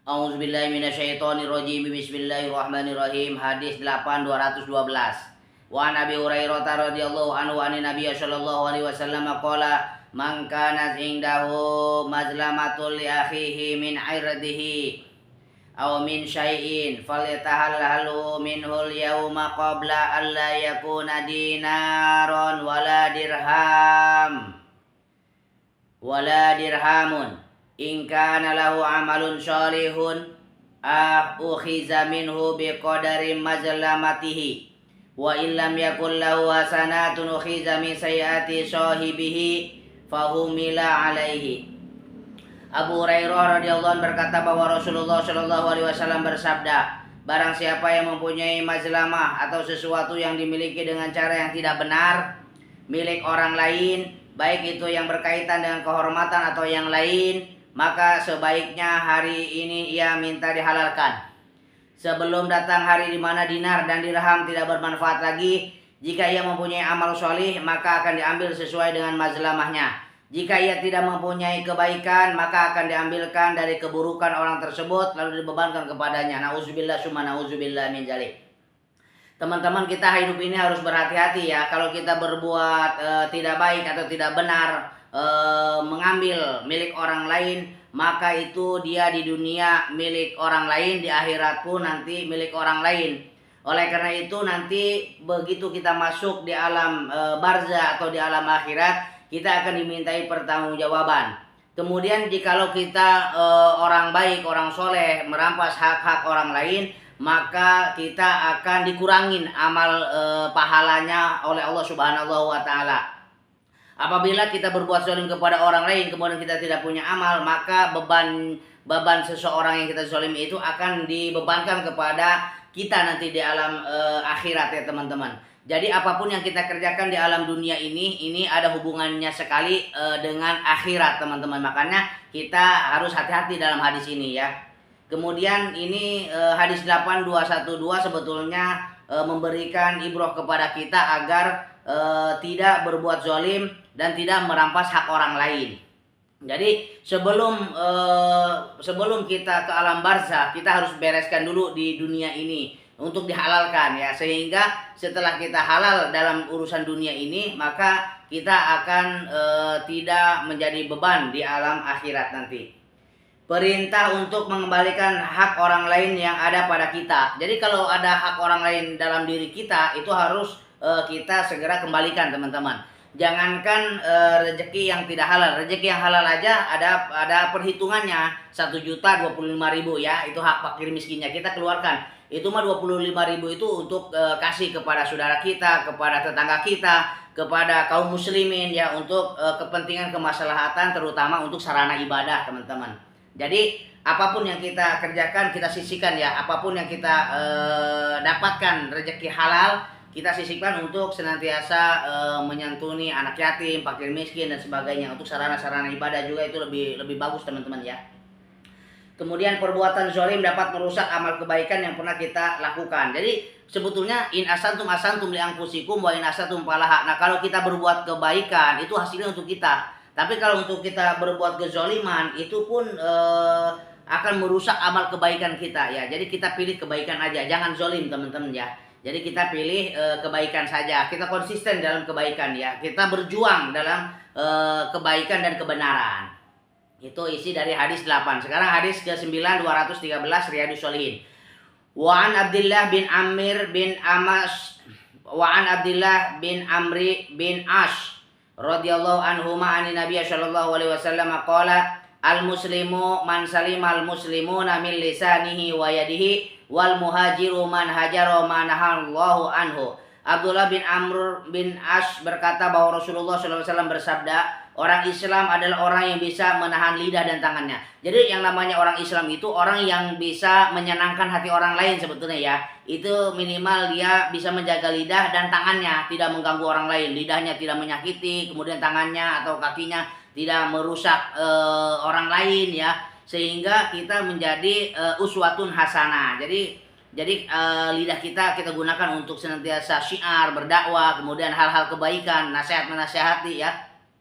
A'udzubillahi minasyaitonirrajim. Bismillahirrahmanirrahim. Hadis 8212. Wa an Abi Hurairah radhiyallahu anhu anin Nabiy sallallahu alaihi wasallam qala man kana indahu mazlamatul li akhihi min irdihi aw min syai'in falyatahallahu minhul yawma qabla alla yakuna dinaron wala dirhamun in kana lahu amalun sholihun ukhiza minhu biqadari mazlamatihi wa illam yakul lahu hasanatun ukhiza min sayyiati sahibihi fahumila alaihi. Abu Hurairah radhiyallahu anhu berkata bahwa Rasulullah shallallahu alaihi wasallam bersabda, barang siapa yang mempunyai mazlamah atau sesuatu yang dimiliki dengan cara yang tidak benar milik orang lain, baik itu yang berkaitan dengan kehormatan atau yang lain, maka sebaiknya hari ini ia minta dihalalkan sebelum datang hari di mana dinar dan dirham tidak bermanfaat lagi. Jika ia mempunyai amal sholih, maka akan diambil sesuai dengan mazlamahnya. Jika ia tidak mempunyai kebaikan, maka akan diambilkan dari keburukan orang tersebut lalu dibebankan kepadanya. Nauzubillah summa nauzubillah min dzalik. Teman-teman, kita hidup ini harus berhati-hati ya. Kalau kita berbuat tidak baik atau tidak benar, mengambil milik orang lain, maka itu dia di dunia milik orang lain, di akhirat pun nanti milik orang lain. Oleh karena itu nanti begitu kita masuk di alam barzah atau di alam akhirat, kita akan dimintai pertanggungjawaban. Kemudian jikalau kita orang baik, orang soleh, merampas hak-hak orang lain, maka kita akan dikurangin amal pahalanya oleh Allah Subhanahu wa Ta'ala. Apabila kita berbuat zalim kepada orang lain, kemudian kita tidak punya amal, maka beban seseorang yang kita zalimi itu akan dibebankan kepada kita nanti di alam akhirat ya teman-teman. Jadi apapun yang kita kerjakan di alam dunia ini ada hubungannya sekali dengan akhirat teman-teman. Makanya kita harus hati-hati dalam hadis ini ya. Kemudian ini hadis 8212 sebetulnya memberikan ibrah kepada kita agar tidak berbuat zalim dan tidak merampas hak orang lain. Jadi sebelum kita ke alam barzah, kita harus bereskan dulu di dunia ini untuk dihalalkan ya, sehingga setelah kita halal dalam urusan dunia ini, maka kita akan tidak menjadi beban di alam akhirat nanti. Perintah untuk mengembalikan hak orang lain yang ada pada kita. Jadi kalau ada hak orang lain dalam diri kita, itu harus kita segera kembalikan teman-teman. Jangankan rezeki yang tidak halal, rezeki yang halal aja ada perhitungannya, 1.025.000 ya, itu hak fakir miskinnya kita keluarkan. Itu mah 25.000 itu untuk kasih kepada saudara kita, kepada tetangga kita, kepada kaum muslimin ya, untuk kepentingan kemaslahatan, terutama untuk sarana ibadah teman-teman. Jadi apapun yang kita kerjakan kita sisihkan ya, apapun yang kita dapatkan rezeki halal kita sisihkan untuk senantiasa menyantuni anak yatim, fakir miskin dan sebagainya. Untuk sarana-sarana ibadah juga itu lebih bagus teman-teman ya. Kemudian perbuatan zalim dapat merusak amal kebaikan yang pernah kita lakukan. Jadi sebetulnya in asantum li anfusikum wa in asatum falaha. Nah, kalau kita berbuat kebaikan itu hasilnya untuk kita. Tapi kalau untuk kita berbuat kezaliman itu pun akan merusak amal kebaikan kita ya. Jadi kita pilih kebaikan aja, jangan zalim teman-teman ya. Jadi kita pilih kebaikan saja, kita konsisten dalam kebaikan ya, kita berjuang dalam kebaikan dan kebenaran. Itu isi dari hadis 8. Sekarang hadis ke-9 213 Riyadhus Shalihin. Wa an Abdullah bin Amr bin Amas wa an Abdullah bin Amri bin Ash radhiyallahu anhuma anin Nabiy sallallahu alaihi wasallam qala al muslimu man salimal muslimuna min lisanihi wa yadihi wal muhajiru man hajara ma nahallahu anhu. Abdullah bin Amr bin Ash berkata bahwa Rasulullah SAW bersabda, orang Islam adalah orang yang bisa menahan lidah dan tangannya. Jadi yang namanya orang Islam itu orang yang bisa menyenangkan hati orang lain sebetulnya ya. Itu minimal dia bisa menjaga lidah dan tangannya, tidak mengganggu orang lain. Lidahnya tidak menyakiti, kemudian tangannya atau kakinya tidak merusak orang lain ya. Sehingga kita menjadi uswatun hasanah. Jadi lidah kita gunakan untuk senantiasa syiar, berdakwah, kemudian hal-hal kebaikan, nasihat menasihati ya.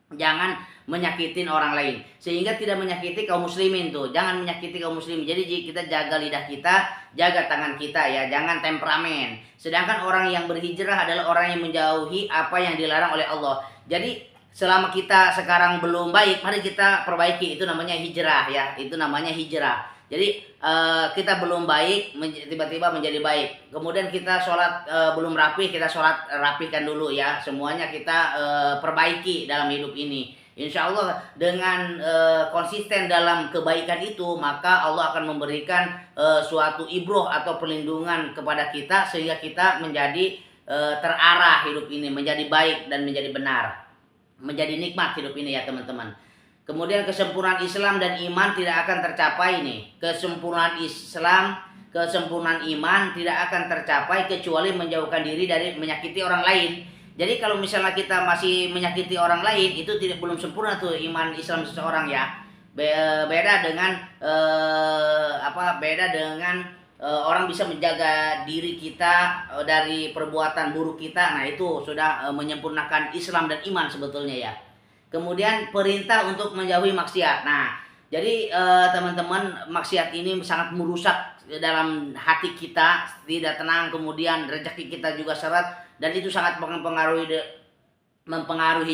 Jangan menyakitin orang lain, sehingga tidak menyakiti kaum muslimin tuh. Jangan menyakiti kaum muslimin. Jadi kita jaga lidah kita, jaga tangan kita ya, jangan temperamen. Sedangkan orang yang berhijrah adalah orang yang menjauhi apa yang dilarang oleh Allah. Jadi selama kita sekarang belum baik, mari kita perbaiki. Itu namanya hijrah ya, itu namanya hijrah. Jadi kita belum baik, tiba-tiba menjadi baik. Kemudian kita sholat belum rapi, kita sholat rapikan dulu ya. Semuanya kita perbaiki dalam hidup ini. Insya Allah dengan konsisten dalam kebaikan itu, maka Allah akan memberikan suatu ibroh atau perlindungan kepada kita, sehingga kita menjadi terarah hidup ini, menjadi baik dan menjadi benar, menjadi nikmat hidup ini ya teman-teman. Kemudian kesempurnaan Islam dan iman tidak akan tercapai nih. Kesempurnaan Islam, kesempurnaan iman tidak akan tercapai kecuali menjauhkan diri dari menyakiti orang lain. Jadi kalau misalnya kita masih menyakiti orang lain, itu belum sempurna tuh iman Islam seseorang ya. Beda dengan orang bisa menjaga diri kita dari perbuatan buruk kita. Nah, itu sudah menyempurnakan Islam dan iman sebetulnya ya. Kemudian perintah untuk menjauhi maksiat. Nah, jadi teman-teman, maksiat ini sangat merusak dalam hati kita, tidak tenang, kemudian rezeki kita juga seret, dan itu sangat mempengaruhi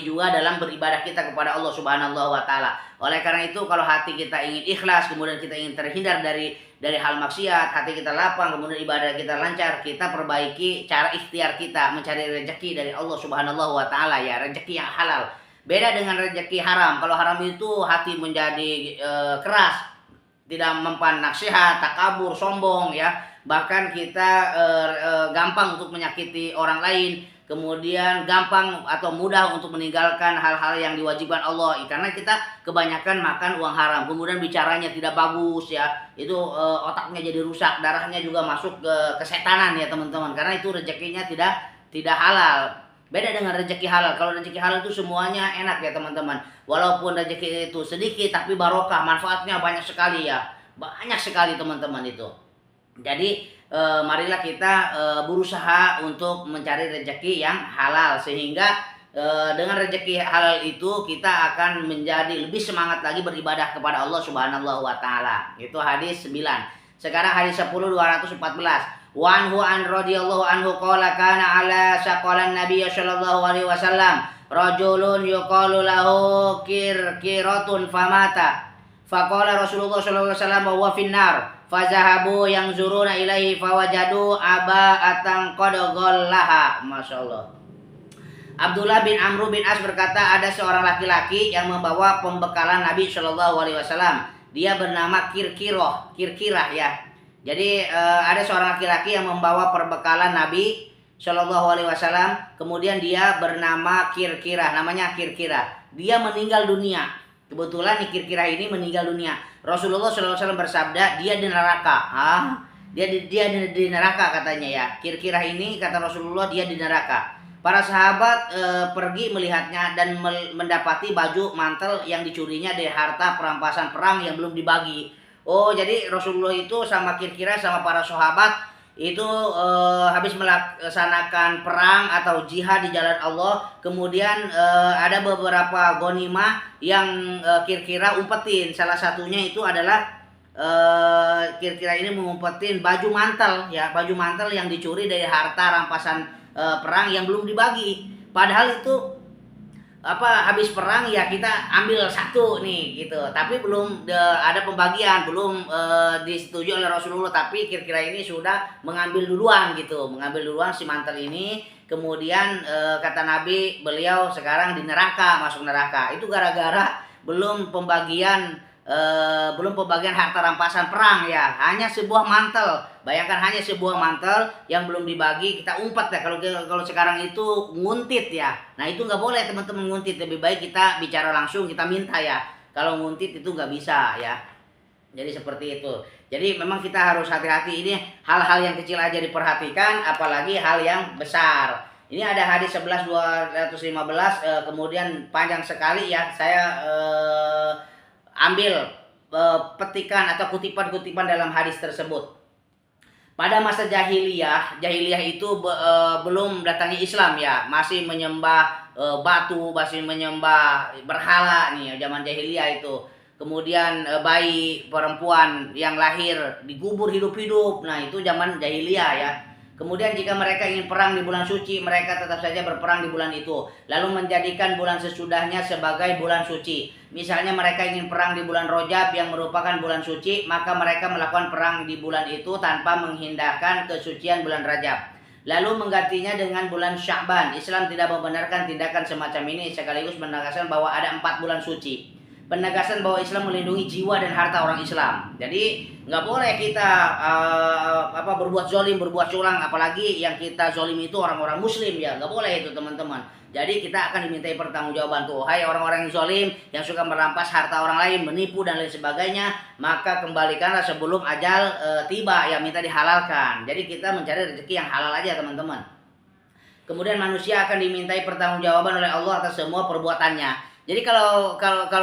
juga dalam beribadah kita kepada Allah Subhanahu wa taala. Oleh karena itu, kalau hati kita ingin ikhlas, kemudian kita ingin terhindar dari hal maksiat, hati kita lapang, kemudian ibadah kita lancar, kita perbaiki cara ikhtiar kita mencari rezeki dari Allah Subhanahu wa taala ya, rezeki yang halal. Beda dengan rezeki haram. Kalau haram itu hati menjadi keras, tidak mempan nasihat, takabur, sombong ya. Bahkan kita gampang untuk menyakiti orang lain, kemudian gampang atau mudah untuk meninggalkan hal-hal yang diwajibkan Allah, karena kita kebanyakan makan uang haram, kemudian bicaranya tidak bagus ya, itu otaknya jadi rusak, darahnya juga masuk ke kesetanan ya teman-teman, karena itu rezekinya tidak halal. Beda dengan rezeki halal. Kalau rezeki halal itu semuanya enak ya teman-teman, walaupun rezeki itu sedikit tapi barokah, manfaatnya banyak sekali ya, banyak sekali teman-teman itu. Jadi marilah kita berusaha untuk mencari rezeki yang halal, sehingga dengan rezeki halal itu kita akan menjadi lebih semangat lagi beribadah kepada Allah Subhanahu wa taala. Itu hadis 9. Sekarang hadis 10 214. Wa anhu an radhiyallahu anhu qala kana ala saqalan nabiy sallallahu alaihi wasallam rajulun yuqalu lahu kirkiratun famata. Faqala Rasulullah sallallahu alaihi wasallam wa finnar. Fazahabu yang zuruna ilaihi fawajadu aba'atan qad ghallaha. Masyaallah. Abdullah bin Amr bin As berkata, ada seorang laki-laki yang membawa pembekalan Nabi Shallallahu alaihi wasallam. Dia bernama Kirkirah ya. Jadi ada seorang laki-laki yang membawa perbekalan Nabi Shallallahu alaihi wasallam, kemudian dia bernama Kirkirah, namanya Kirkirah. Dia meninggal dunia. Kebetulan nih Kirkirah ini meninggal dunia. Rasulullah SAW bersabda, dia di neraka. Dia di neraka katanya ya. Kirkirah ini kata Rasulullah dia di neraka. Para sahabat pergi melihatnya dan mendapati baju mantel yang dicurinya dari harta perampasan perang yang belum dibagi. Oh, jadi Rasulullah itu sama Kirkirah sama para sahabat itu habis melaksanakan perang atau jihad di jalan Allah, kemudian ada beberapa ghanimah yang Kirkirah umpetin. Salah satunya itu adalah Kirkirah ini mengumpetin baju mantel ya, baju mantel yang dicuri dari harta rampasan perang yang belum dibagi. Padahal itu habis perang ya kita ambil satu nih gitu, tapi belum ada pembagian, belum disetujui oleh Rasulullah, tapi Kirkirah ini sudah mengambil duluan gitu, mengambil duluan si mantel ini. Kemudian kata Nabi, beliau sekarang di neraka, masuk neraka. Itu gara-gara belum pembagian harta rampasan perang ya, hanya sebuah mantel. Bayangkan hanya sebuah mantel yang belum dibagi, kita umpet ya. Kalau sekarang itu nguntit ya. Nah itu nggak boleh teman-teman nguntit. Lebih baik kita bicara langsung, kita minta ya. Kalau nguntit itu nggak bisa ya. Jadi seperti itu. Jadi memang kita harus hati-hati, ini hal-hal yang kecil aja diperhatikan, apalagi hal yang besar. Ini ada hadis 11.215, kemudian panjang sekali ya. Saya ambil petikan atau kutipan-kutipan dalam hadis tersebut. Pada masa jahiliyah itu belum datangnya Islam ya, masih menyembah batu, masih menyembah berhala nih zaman jahiliyah itu. Kemudian bayi perempuan yang lahir dikubur hidup-hidup. Nah, itu zaman jahiliyah ya. Kemudian jika mereka ingin perang di bulan suci, mereka tetap saja berperang di bulan itu. Lalu menjadikan bulan sesudahnya sebagai bulan suci. Misalnya mereka ingin perang di bulan Rajab yang merupakan bulan suci, maka mereka melakukan perang di bulan itu tanpa menghindarkan kesucian bulan Rajab. Lalu menggantinya dengan bulan Sya'ban. Islam tidak membenarkan tindakan semacam ini, sekaligus menegaskan bahwa ada 4 bulan suci. Penegasan bahwa Islam melindungi jiwa dan harta orang Islam. Jadi nggak boleh kita berbuat zolim, berbuat curang, apalagi yang kita zolim itu orang-orang Muslim ya, nggak boleh itu teman-teman. Jadi kita akan dimintai pertanggungjawaban tuh, hai orang-orang yang zolim, yang suka merampas harta orang lain, menipu dan lain sebagainya, maka kembalikanlah sebelum ajal tiba ya, minta dihalalkan. Jadi kita mencari rezeki yang halal aja teman-teman. Kemudian manusia akan dimintai pertanggungjawaban oleh Allah atas semua perbuatannya. Jadi kalau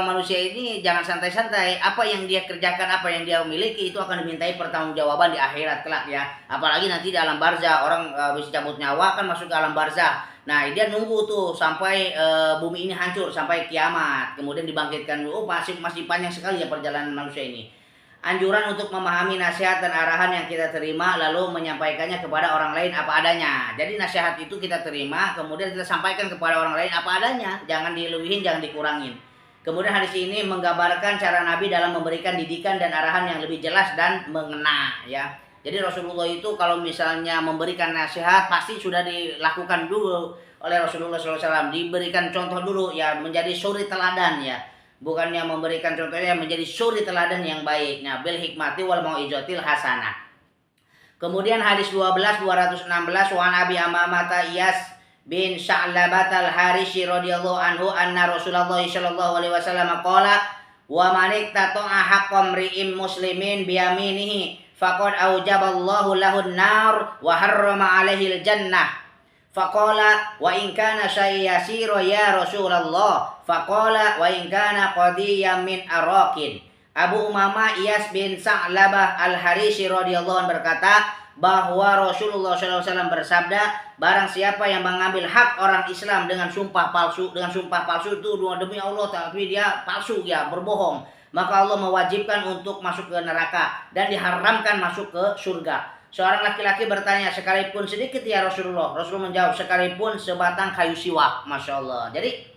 manusia ini jangan santai-santai, apa yang dia kerjakan, apa yang dia miliki itu akan dimintai pertanggungjawaban di akhirat kelak ya. Apalagi nanti di alam barzah, orang bisa cabut nyawa kan masuk ke alam barzah. Nah, dia nunggu tuh sampai bumi ini hancur, sampai kiamat, kemudian dibangkitkan. Oh, masih panjang sekali ya perjalanan manusia ini. Anjuran untuk memahami nasihat dan arahan yang kita terima lalu menyampaikannya kepada orang lain apa adanya. Jadi nasihat itu kita terima, kemudian kita sampaikan kepada orang lain apa adanya. Jangan dilebihin, jangan dikurangin. Kemudian hadis ini menggambarkan cara Nabi dalam memberikan didikan dan arahan yang lebih jelas dan mengena ya. Jadi Rasulullah itu kalau misalnya memberikan nasihat pasti sudah dilakukan dulu oleh Rasulullah SAW. Diberikan contoh dulu ya, menjadi suri teladan ya. Bukannya memberikan contohnya, menjadi suri teladan yang baik. Nah, bil hikmati wal mau'izatil hasanah. Kemudian hadis 216 wa Abi Amamah Iyas bin Sya'labat al-Harishi radhiyallahu anhu anna Rasulullah sallallahu alaihi wasallam qala wa man iktata'a haqqam ri'im muslimin bi yaminihi faqad aujaballahu lahu an-nar wa harrama 'alaihi al-jannah. Faqala wa in kana syai'a yasira ya Rasulullah. Faqala wa in kana qadiyan min araqin. Abu Umamah Iyas bin Sa'labah Al-Harishi radhiyallahu anhu berkata bahwa Rasulullah SAW bersabda, barang siapa yang mengambil hak orang Islam dengan sumpah palsu itu demi Allah tapi dia palsu ya, berbohong, maka Allah mewajibkan untuk masuk ke neraka dan diharamkan masuk ke surga. Seorang laki-laki bertanya, sekalipun sedikit ya Rasulullah. Rasulullah menjawab, sekalipun sebatang kayu siwak. Masya Allah. Jadi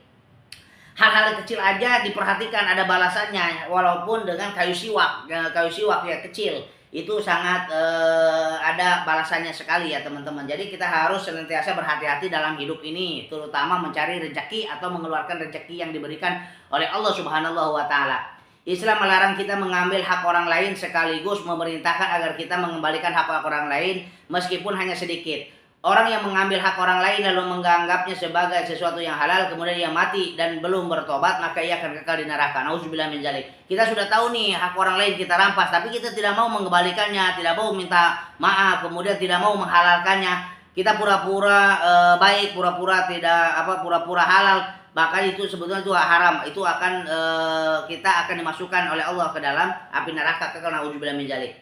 hal-hal kecil aja diperhatikan ada balasannya, walaupun dengan kayu siwak ya kecil itu sangat ada balasannya sekali ya teman-teman. Jadi kita harus senantiasa berhati-hati dalam hidup ini, terutama mencari rezeki atau mengeluarkan rezeki yang diberikan oleh Allah Subhanahu wa Ta'ala. Islam melarang kita mengambil hak orang lain, sekaligus memerintahkan agar kita mengembalikan hak orang lain meskipun hanya sedikit. Orang yang mengambil hak orang lain lalu menganggapnya sebagai sesuatu yang halal, kemudian ia mati dan belum bertobat, maka ia akan kekal di neraka. Nauzubillah min dzalik. Kita sudah tahu nih hak orang lain kita rampas, tapi kita tidak mau mengembalikannya, tidak mau minta maaf, kemudian tidak mau menghalalkannya. Kita pura-pura baik, pura-pura tidak pura-pura halal. Maka itu sebetulnya itu haram, itu akan kita akan dimasukkan oleh Allah ke dalam api neraka kekal. Nauzubillah min dzalik.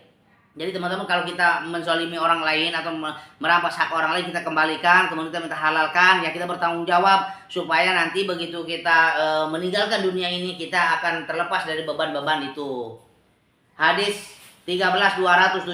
Jadi teman-teman, kalau kita menzalimi orang lain atau merampas hak orang lain, kita kembalikan, kemudian kita minta halalkan, ya kita bertanggung jawab supaya nanti begitu kita meninggalkan dunia ini, kita akan terlepas dari beban-beban itu. Hadis 13-217.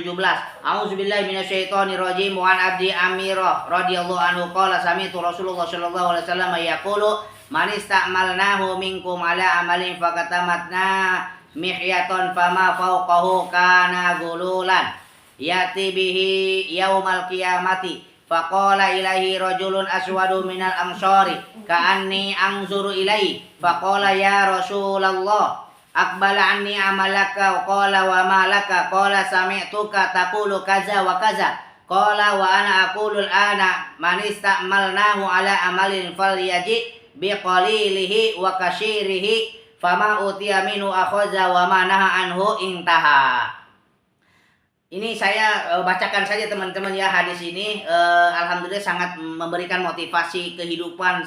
A'udzubillahi minasyaitonir rajim. Wa an Abdi Amirah radhiyallahu anhu qala sami'tu Rasulullah sallallahu alaihi wasallam yaqulu man ista'malnahu minkum ala amalin fakatamatna mihyatan fama fawqahu kana gululan yati bihi yaumal qiyamati faqala ilaihi rajulun aswadu minal ansari ka'anni anzuru ilaihi faqala ya Rasulullah aqbala anni amalaka qala wa malaka qala sami'tuka taqulu kaza wa kaza qala wa ana aqulu al-ana man ista'malnahu ala amalin falyaji biqalilihi wa kasyirihi fama utiya minhu akhadha wa ma naha anhu intaha. Ini saya bacakan saja teman-teman ya, hadis ini alhamdulillah sangat memberikan motivasi kehidupan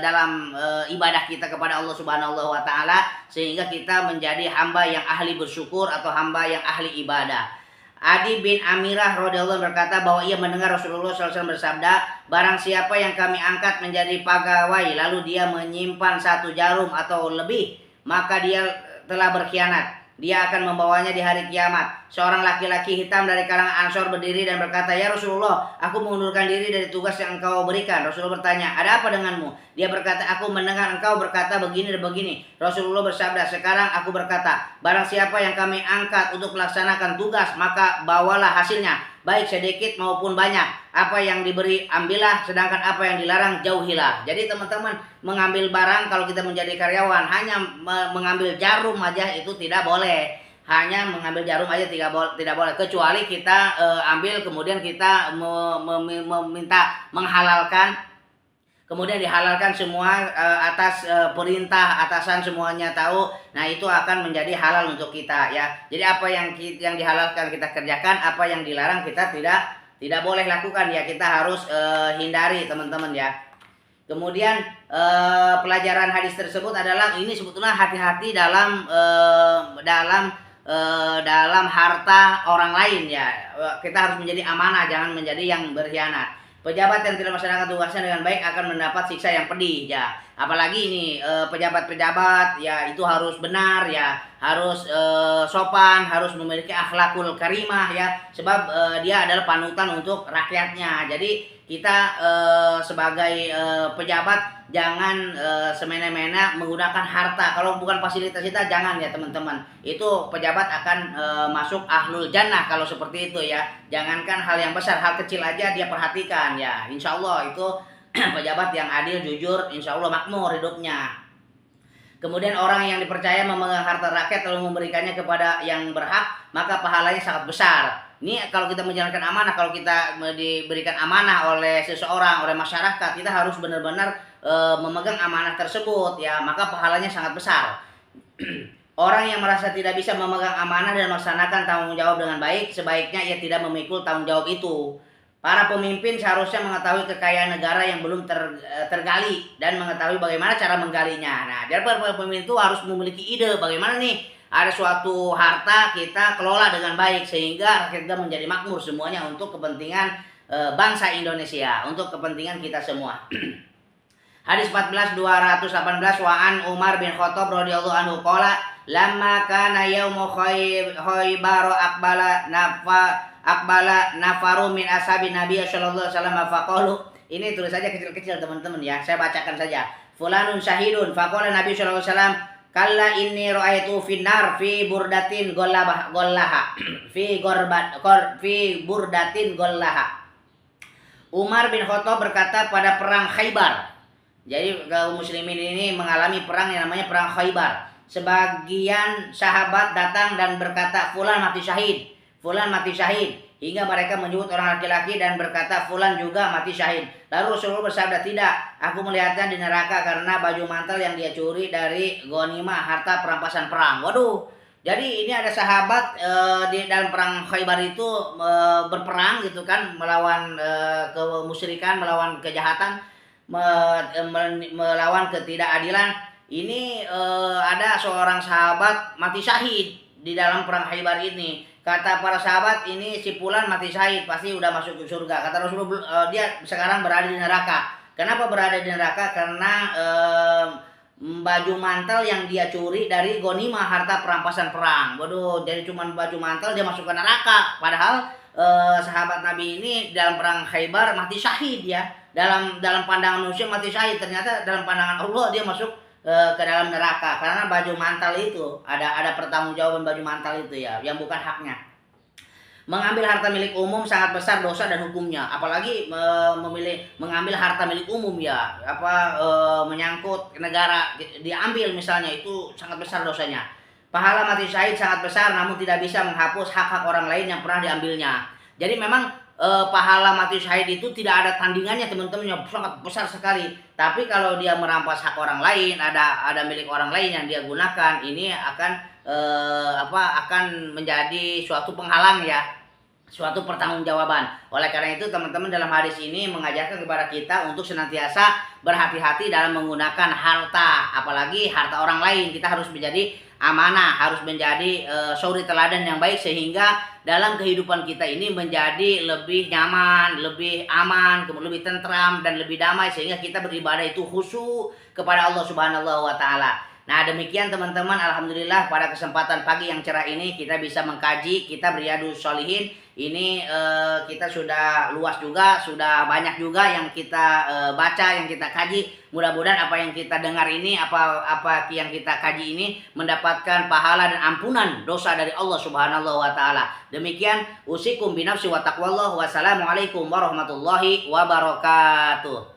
dalam ibadah kita kepada Allah Subhanahu wa Ta'ala, sehingga kita menjadi hamba yang ahli bersyukur atau hamba yang ahli ibadah. Adi bin Amirah radhiyallahu anhu berkata bahwa ia mendengar Rasulullah SAW bersabda, barang siapa yang kami angkat menjadi pegawai lalu dia menyimpan 1 jarum atau lebih, maka dia telah berkhianat. Dia akan membawanya di hari kiamat. Seorang laki-laki hitam dari kalangan Ansor berdiri dan berkata, ya Rasulullah, aku mengundurkan diri dari tugas yang engkau berikan. Rasulullah bertanya, ada apa denganmu? Dia berkata, aku mendengar engkau berkata begini dan begini. Rasulullah bersabda, sekarang aku berkata, barang siapa yang kami angkat untuk melaksanakan tugas, maka bawalah hasilnya, baik sedikit maupun banyak. Apa yang diberi ambillah, sedangkan apa yang dilarang jauhilah. Jadi teman-teman, mengambil barang kalau kita menjadi karyawan, hanya mengambil jarum aja itu tidak boleh. Hanya mengambil jarum aja tidak boleh, kecuali kita ambil kemudian kita meminta menghalalkan, kemudian dihalalkan semua atas perintah atasan, semuanya tahu. Nah, itu akan menjadi halal untuk kita ya. Jadi apa yang dihalalkan kita kerjakan, apa yang dilarang kita tidak boleh lakukan ya. Kita harus hindari teman-teman ya. Kemudian pelajaran hadis tersebut adalah ini sebetulnya hati-hati dalam harta orang lain ya. Kita harus menjadi amanah, jangan menjadi yang berkhianat. Pejabat yang tidak melaksanakan tugasnya dengan baik akan mendapat siksa yang pedih ya. Apalagi ini pejabat-pejabat ya, itu harus benar ya, harus sopan, harus memiliki akhlakul karimah ya, sebab dia adalah panutan untuk rakyatnya. Jadi kita sebagai pejabat jangan semena-mena menggunakan harta. Kalau bukan fasilitas kita jangan ya teman-teman. Itu pejabat akan masuk ahlul jannah kalau seperti itu ya. Jangankan hal yang besar, hal kecil aja dia perhatikan ya. Insya Allah itu pejabat yang adil, jujur, insya Allah makmur hidupnya. Kemudian orang yang dipercaya memegang harta rakyat lalu memberikannya kepada yang berhak, maka pahalanya sangat besar. Ini kalau kita menjalankan amanah, kalau kita diberikan amanah oleh seseorang, oleh masyarakat, kita harus benar-benar memegang amanah tersebut ya, maka pahalanya sangat besar. Orang yang merasa tidak bisa memegang amanah dan melaksanakan tanggung jawab dengan baik, sebaiknya ia tidak memikul tanggung jawab itu. Para pemimpin seharusnya mengetahui kekayaan negara yang belum tergali dan mengetahui bagaimana cara menggalinya. Nah, jadi para pemimpin itu harus memiliki ide bagaimana nih ada suatu harta kita kelola dengan baik sehingga rakyat kita menjadi makmur semuanya untuk kepentingan bangsa Indonesia, untuk kepentingan kita semua. Hadis 14.218 wa'an Umar bin Khattab radhiyallahu anhu qala lamma kana yaumu Khaybar akbala nafaru min ashabi Nabi sallallahu alaihi wasallam faqalu. Ini tulis saja kecil-kecil teman-teman ya, saya bacakan saja. Fulanun syahidun faqala Nabi sallallahu alaihi wasallam kalla inni ra'aitu finnar fi burdatin gollaha fi burdatin gollaha. Umar bin Khattab berkata pada perang Khaybar. Jadi kaum muslimin ini mengalami perang yang namanya perang Khaybar. Sebagian sahabat datang dan berkata fulan mati syahid, fulan mati syahid, hingga mereka menyebut orang laki-laki dan berkata fulan juga mati syahid. Lalu Rasulullah bersabda, tidak, aku melihatnya di neraka karena baju mantel yang dia curi dari ghanimah, harta perampasan perang. Waduh. Jadi ini ada sahabat di dalam perang Khaybar itu berperang gitu kan, melawan kemusyrikan, melawan kejahatan, melawan ketidakadilan. Ini ada seorang sahabat mati syahid di dalam perang Khaybar ini. Kata para sahabat, ini si fulan mati syahid, pasti udah masuk ke surga. Kata Rasulullah, dia sekarang berada di neraka. Kenapa berada di neraka? Karena baju mantel yang dia curi dari ghanimah, harta perampasan perang. Waduh, jadi cuma baju mantel dia masuk ke neraka. Padahal sahabat Nabi ini dalam perang Khaybar mati syahid ya. Dalam pandangan manusia mati syahid, ternyata dalam pandangan Allah dia masuk ke dalam neraka karena baju mantel itu ada pertanggungjawaban baju mantel itu ya, yang bukan haknya. Mengambil harta milik umum sangat besar dosa dan hukumnya, apalagi mengambil harta milik umum ya, menyangkut negara diambil misalnya, itu sangat besar dosanya. Pahala mati syahid sangat besar namun tidak bisa menghapus hak-hak orang lain yang pernah diambilnya. Jadi memang pahala mati syahid itu tidak ada tandingannya teman-teman, yang sangat besar sekali. Tapi kalau dia merampas hak orang lain, ada milik orang lain yang dia gunakan, ini akan menjadi suatu penghalang ya, suatu pertanggungjawaban. Oleh karena itu teman-teman dalam hadis ini mengajarkan kepada kita untuk senantiasa berhati-hati dalam menggunakan harta, apalagi harta orang lain. Kita harus menjadi amanah, harus menjadi suri teladan yang baik, sehingga dalam kehidupan kita ini menjadi lebih nyaman, lebih aman, lebih tentram dan lebih damai, sehingga kita beribadah itu khusyuk kepada Allah Subhanahu wa taala. Nah, demikian teman-teman, alhamdulillah pada kesempatan pagi yang cerah ini kita bisa mengkaji kitab Riyadhus Shalihin. Ini kita sudah luas juga, sudah banyak juga yang kita baca, yang kita kaji. Mudah-mudahan apa yang kita dengar ini, apa yang kita kaji ini mendapatkan pahala dan ampunan dosa dari Allah Subhanahu wa taala. Demikian usikum binafsi wa taqwallah. Wassalamualaikum warahmatullahi wabarakatuh.